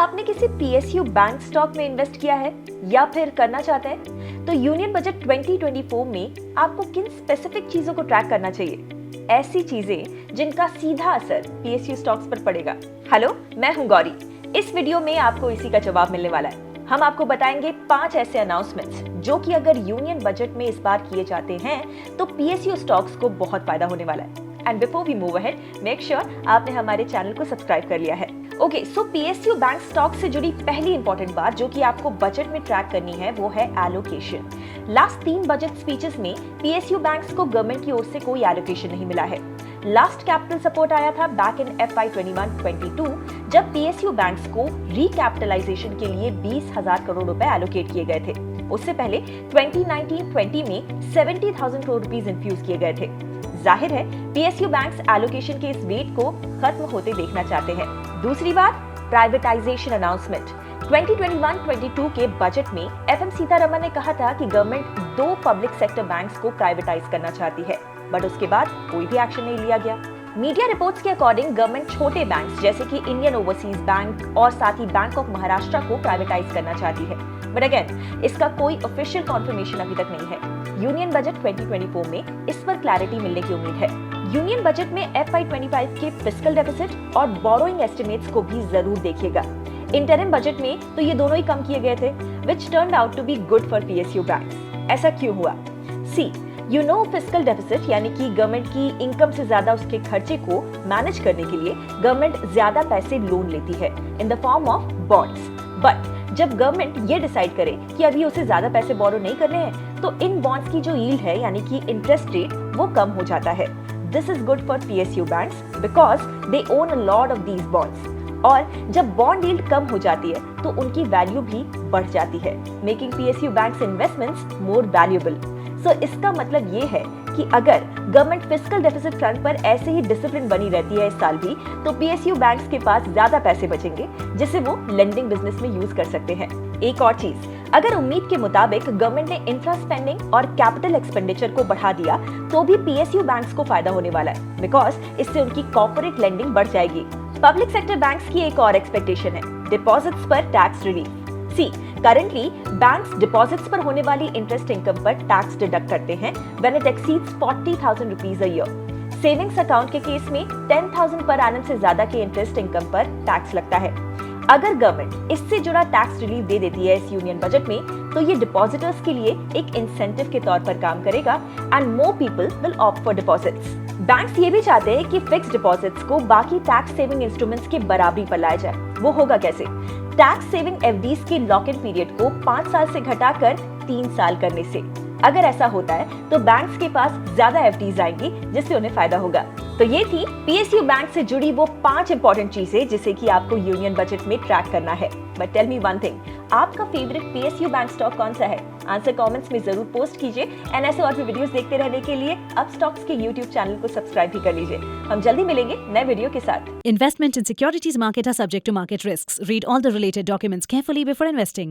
आपने किसी PSU bank stock में इन्वेस्ट किया है या फिर करना चाहते हैं? तो यूनियन बजट 2024 में आपको किन स्पेसिफिक चीजों को ट्रैक करना चाहिए? ऐसी चीजें जिनका सीधा असर पीएसयू स्टॉक्स पर पड़ेगा। हेलो, मैं हूं गौरी। इस वीडियो में आपको इसी का जवाब मिलने वाला है। हम आपको बताएंगे 5 ऐसे अनाउंसमेंट्स जो कि अगर यूनियन बजट में इस बार किए जाते हैं तो पीएसयू स्टॉक्स को बहुत फायदा होने वाला है। And before we move ahead, make sure आपने हमारे चैनल को सब्सक्राइब कर लिया है। Okay, so PSU bank stock से जुड़ी पहली इंपॉर्टेंट बात जो कि आपको बजट में ट्रैक करनी है वो है एलोकेशन। लास्ट 3 बजट स्पीचेस में पीएसयू बैंक्स को गवर्नमेंट की ओर से कोई एलोकेशन नहीं मिला है। लास्ट कैपिटल सपोर्ट आया था बैक इन FY 21-22 जब पीएसयू बैंक्स को रिकैपिटलाइजेशन के लिए 20,000 करोड़ रुपए एलोकेट किए गए थे। उससे पहले 2019-20 में 70,000 करोड़ रुपीस इन्फ्यूज किए गए थे। जाहिर है पीएसयू बैंक्स एलोकेशन के इस वेट को खत्म होते देखना चाहते हैं। दूसरी बात, प्राइवेटाइजेशन अनाउंसमेंट। 2021-22 के बजट में FM सीतारमण ने कहा था कि गवर्नमेंट 2 पब्लिक सेक्टर बैंक्स को प्राइवेटाइज करना चाहती है, बट उसके बाद कोई भी एक्शन नहीं लिया गया। मीडिया रिपोर्ट्स के अकॉर्डिंग गवर्नमेंट छोटे बैंक्स जैसे कि इंडियन ओवरसीज बैंक और साथ ही बैंक ऑफ महाराष्ट्र को प्राइवेटाइज करना चाहती है, बट अगेन इसका कोई ऑफिशियल कॉन्फर्मेशन अभी तक नहीं है। यूनियन बजट 2024 में इस पर क्लैरिटी मिलने की उम्मीद है। यूनियन बजट में FY 25 के फिस्कल डेफिसिट और बोरोइंग एस्टिमेट्स को भी जरूर देखिएगा। इंटरिम बजट में तो ये दोनों ही कम किए गए थे, which turned out to be good for PSU banks। ऐसा क्यों हुआ? See, you know fiscal deficit यानी कि गवर्नमेंट की इनकम से ज्यादा उसके खर्चे को मैनेज करने के लिए गवर्नमेंट ज्यादा पैसे लोन लेती है in the form of bonds. But जब गवर्नमेंट ये डिसाइड करे कि अभी उसे ज्यादा पैसे बोरो नहीं करने हैं तो इन बॉन्ड्स की जो यील्ड है यानी कि इंटरेस्ट रेट वो कम हो जाता है। This is good for PSU banks because they own a lot of these bonds. और जब बॉन्ड यील्ड कम हो जाती है तो उनकी वैल्यू भी बढ़ जाती है, making PSU banks investments more valuable. So इसका मतलब ये है कि अगर गवर्नमेंट फिस्कल डेफिसिट फ्रंट पर ऐसे ही डिसिप्लिन बनी रहती है इस साल भी, तो PSU बैंक्स के पास ज्यादा पैसे बचेंगे जिसे वो लेंडिंग बिजनेस में यूज कर सकते हैं। एक और चीज, अगर उम्मीद के मुताबिक गवर्नमेंट ने इंफ्रा स्पेंडिंग और कैपिटल एक्सपेंडिचर को बढ़ा दिया तो भी PSU बैंक्स को फायदा होने वाला है, बिकॉज इससे उनकी कॉर्पोरेट लेंडिंग बढ़ जाएगी। पब्लिक सेक्टर बैंक्स की एक और एक्सपेक्टेशन है डिपॉजिट्स पर टैक्स रिलीफ। सी, करंटली बैंक्स डिपॉजिट्स पर होने वाली इंटरेस्ट इनकम पर टैक्स डिडक्ट करते हैं when it exceeds 40,000 rupees a year. Savings account के केस में 10,000 पर एनम से ज्यादा के इंटरेस्ट इनकम पर टैक्स लगता है। अगर गवर्नमेंट इससे जुड़ा टैक्स रिलीफ दे देती है इस यूनियन बजट में तो ये डिपॉजिटर्स के लिए एक इंसेंटिव के तौर पर काम करेगा and more people will opt for deposits. Banks ये भी चाहते हैं कि फिक्स्ड डिपॉजिट्स को बाकी टैक्स सेविंग इंस्ट्रूमेंट्स के बराबरी पर लाया जाए। वो होगा कैसे? टैक्स सेविंग FDs के लॉक इन पीरियड को 5 साल से घटाकर 3 साल करने से। अगर ऐसा होता है तो बैंक्स के पास ज्यादा FDs आएंगी जिससे उन्हें फायदा होगा। तो ये थी PSU बैंक से जुड़ी वो 5 इंपॉर्टेंट चीजें जिसे कि आपको यूनियन बजट में ट्रैक करना है। But tell me one thing, आपका फेवरेट PSU बैंक स्टॉक कौन सा है? आंसर कमेंट्स में जरूर पोस्ट कीजिए एंड ऐसे और भी वीडियोस देखते रहने के लिए अब स्टॉक्स के YouTube चैनल को सब्सक्राइब भी कर लीजिए। हम जल्दी मिलेंगे नए वीडियो के साथ। Investment in securities market are subject to market risks. Read all the related documents carefully before investing.